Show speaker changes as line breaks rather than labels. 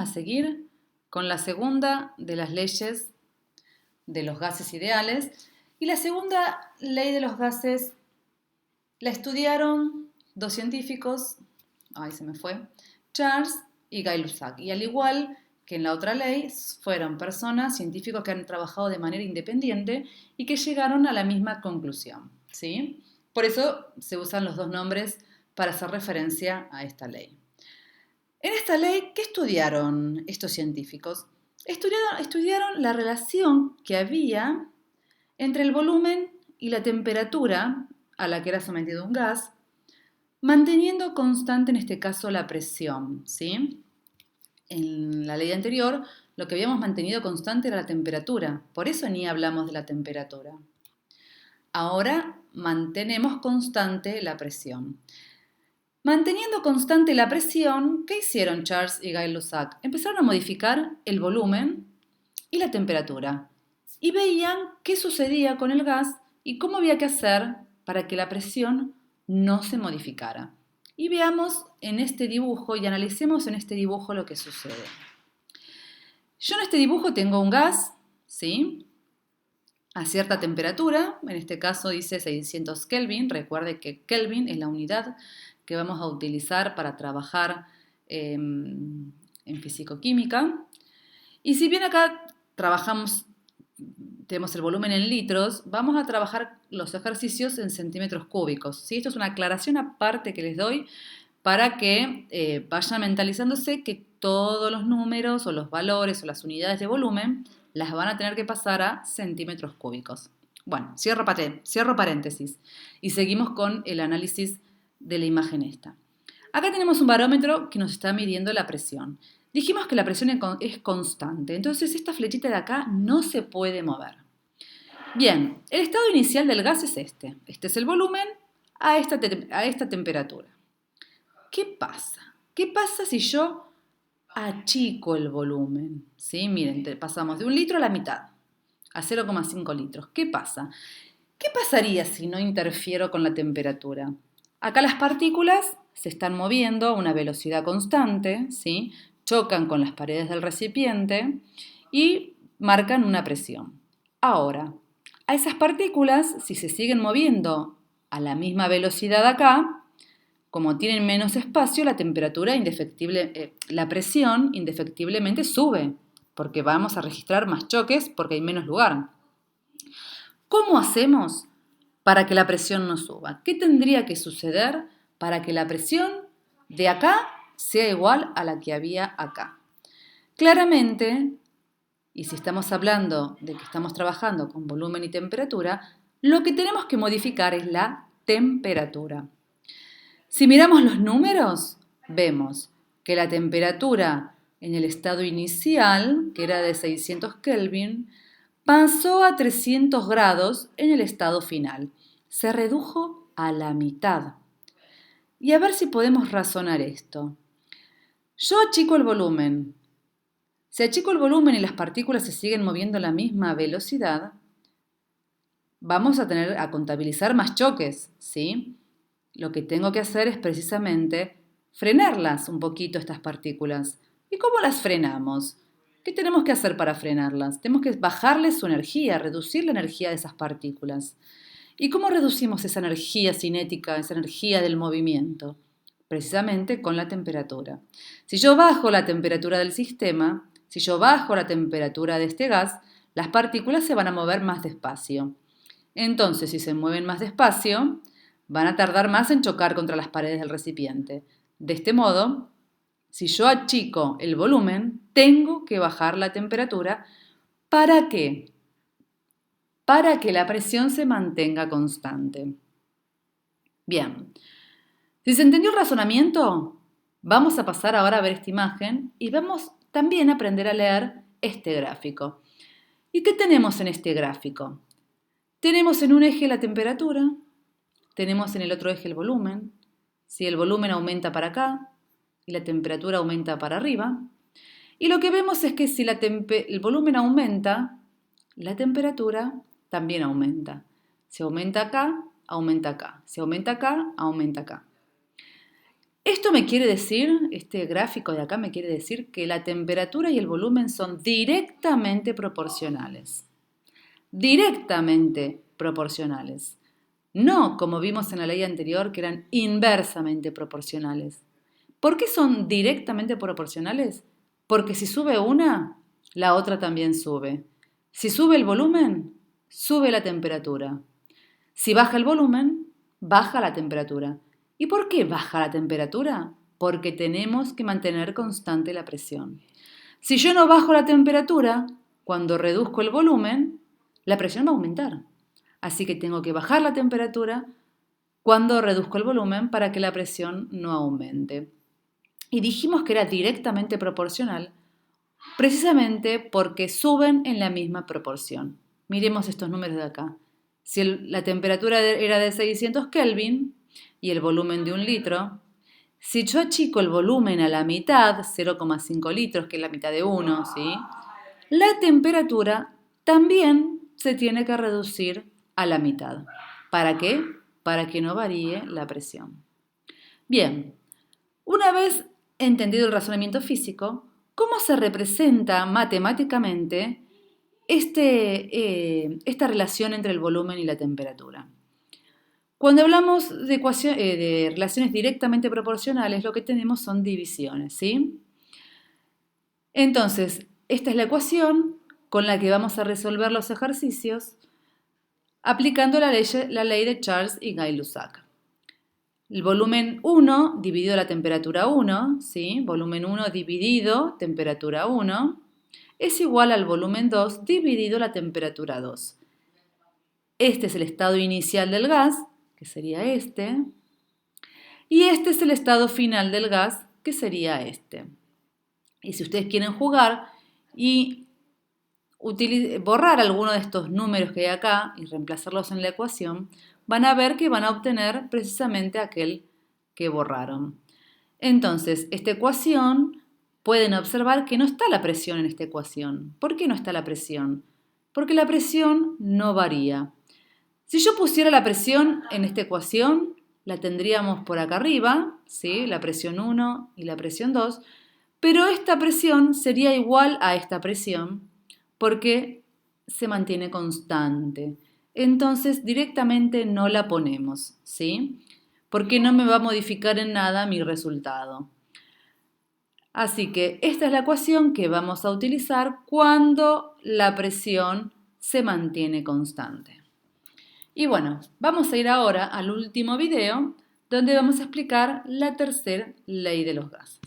a seguir con la segunda de las leyes de los gases ideales. Y la segunda ley de los gases la estudiaron dos científicos, Charles y Gay-Lussac. Y al igual que en la otra ley, fueron personas, científicos que han trabajado de manera independiente y que llegaron a la misma conclusión, ¿sí? Por eso se usan los dos nombres para hacer referencia a esta ley. En esta ley, ¿qué estudiaron estos científicos? Estudiaron la relación que había entre el volumen y la temperatura a la que era sometido un gas, manteniendo constante en este caso la presión, ¿sí? En la ley anterior, lo que habíamos mantenido constante era la temperatura, por eso ni hablamos de la temperatura. Ahora mantenemos constante la presión. Manteniendo constante la presión, ¿qué hicieron Charles y Gay-Lussac? Empezaron a modificar el volumen y la temperatura y veían qué sucedía con el gas y cómo había que hacer para que la presión no se modificara. Y veamos en este dibujo y analicemos en este dibujo lo que sucede. Yo en este dibujo tengo un gas, ¿sí?, a cierta temperatura, en este caso dice 600 Kelvin. Recuerde que Kelvin es la unidad que vamos a utilizar para trabajar en fisicoquímica. Y si bien acá tenemos el volumen en litros, vamos a trabajar los ejercicios en centímetros cúbicos, ¿sí? Esto es una aclaración aparte que les doy para que vayan mentalizándose que todos los números o los valores o las unidades de volumen las van a tener que pasar a centímetros cúbicos. Bueno, cierro paréntesis y seguimos con el análisis de la imagen esta. Acá tenemos un barómetro que nos está midiendo la presión. Dijimos que la presión es constante, entonces esta flechita de acá no se puede mover. Bien, el estado inicial del gas es este. Este es el volumen a esta temperatura. ¿Qué pasa? ¿Qué pasa si yo achico el volumen? ¿Sí? Miren, pasamos de 1 litro a la mitad, a 0,5 litros. ¿Qué pasa? ¿Qué pasaría si no interfiero con la temperatura? Acá las partículas se están moviendo a una velocidad constante, ¿sí? Chocan con las paredes del recipiente y marcan una presión. Ahora, a esas partículas, si se siguen moviendo a la misma velocidad acá, como tienen menos espacio, la presión indefectiblemente sube, porque vamos a registrar más choques porque hay menos lugar. ¿Cómo hacemos para que la presión no suba? ¿Qué tendría que suceder para que la presión de acá sea igual a la que había acá? Claramente, y si estamos hablando de que estamos trabajando con volumen y temperatura, lo que tenemos que modificar es la temperatura. Si miramos los números, vemos que la temperatura en el estado inicial, que era de 600 Kelvin, pasó a 300 grados en el estado final. Se redujo a la mitad. Y a ver si podemos razonar esto. Yo achico el volumen. Si achico el volumen y las partículas se siguen moviendo a la misma velocidad, vamos a tener a contabilizar más choques, ¿sí? Lo que tengo que hacer es precisamente frenarlas un poquito estas partículas. ¿Y cómo las frenamos? ¿Qué tenemos que hacer para frenarlas? Tenemos que bajarles su energía, reducir la energía de esas partículas. ¿Y cómo reducimos esa energía cinética, esa energía del movimiento? Precisamente con la temperatura. Si yo bajo la temperatura del sistema, si yo bajo la temperatura de este gas, las partículas se van a mover más despacio. Entonces, si se mueven más despacio, van a tardar más en chocar contra las paredes del recipiente. De este modo, si yo achico el volumen, tengo que bajar la temperatura. ¿Para qué? Para que la presión se mantenga constante. Bien, si se entendió el razonamiento, vamos a pasar ahora a ver esta imagen y vamos también a aprender a leer este gráfico. ¿Y qué tenemos en este gráfico? Tenemos en un eje la temperatura, tenemos en el otro eje el volumen. Si el volumen aumenta para acá y la temperatura aumenta para arriba. Y lo que vemos es que si el volumen aumenta, la temperatura también aumenta. Si aumenta acá, aumenta acá. Si aumenta acá, aumenta acá. Esto me quiere decir, este gráfico de acá me quiere decir que la temperatura y el volumen son directamente proporcionales. Directamente proporcionales. No como vimos en la ley anterior que eran inversamente proporcionales. ¿Por qué son directamente proporcionales? Porque si sube una, la otra también sube. Si sube el volumen, sube la temperatura. Si baja el volumen, baja la temperatura. ¿Y por qué baja la temperatura? Porque tenemos que mantener constante la presión. Si yo no bajo la temperatura, cuando reduzco el volumen, la presión va a aumentar. Así que tengo que bajar la temperatura cuando reduzco el volumen para que la presión no aumente. Y dijimos que era directamente proporcional precisamente porque suben en la misma proporción. Miremos estos números de acá. Si la temperatura era de 600 Kelvin y el volumen de 1 litro, si yo achico el volumen a la mitad, 0,5 litros, que es la mitad de 1, ¿sí? La temperatura también se tiene que reducir a la mitad. ¿Para qué? Para que no varíe la presión. Bien, una vez entendido el razonamiento físico, ¿cómo se representa matemáticamente esta relación entre el volumen y la temperatura? Cuando hablamos de relaciones directamente proporcionales, lo que tenemos son divisiones, ¿sí? Entonces, esta es la ecuación con la que vamos a resolver los ejercicios aplicando la ley de Charles y Gay-Lussac. El volumen 1 dividido la temperatura 1, ¿sí? Volumen 1 dividido temperatura 1, es igual al volumen 2 dividido la temperatura 2. Este es el estado inicial del gas, que sería este, y este es el estado final del gas, que sería este. Y si ustedes quieren jugar y borrar alguno de estos números que hay acá y reemplazarlos en la ecuación, van a ver que van a obtener precisamente aquel que borraron. Entonces, esta ecuación, pueden observar que no está la presión en esta ecuación. ¿Por qué no está la presión? Porque la presión no varía. Si yo pusiera la presión en esta ecuación, la tendríamos por acá arriba, ¿sí? La presión 1 y la presión 2, pero esta presión sería igual a esta presión porque se mantiene constante. Entonces directamente no la ponemos, ¿sí? Porque no me va a modificar en nada mi resultado. Así que esta es la ecuación que vamos a utilizar cuando la presión se mantiene constante. Y bueno, vamos a ir ahora al último video donde vamos a explicar la tercera ley de los gases.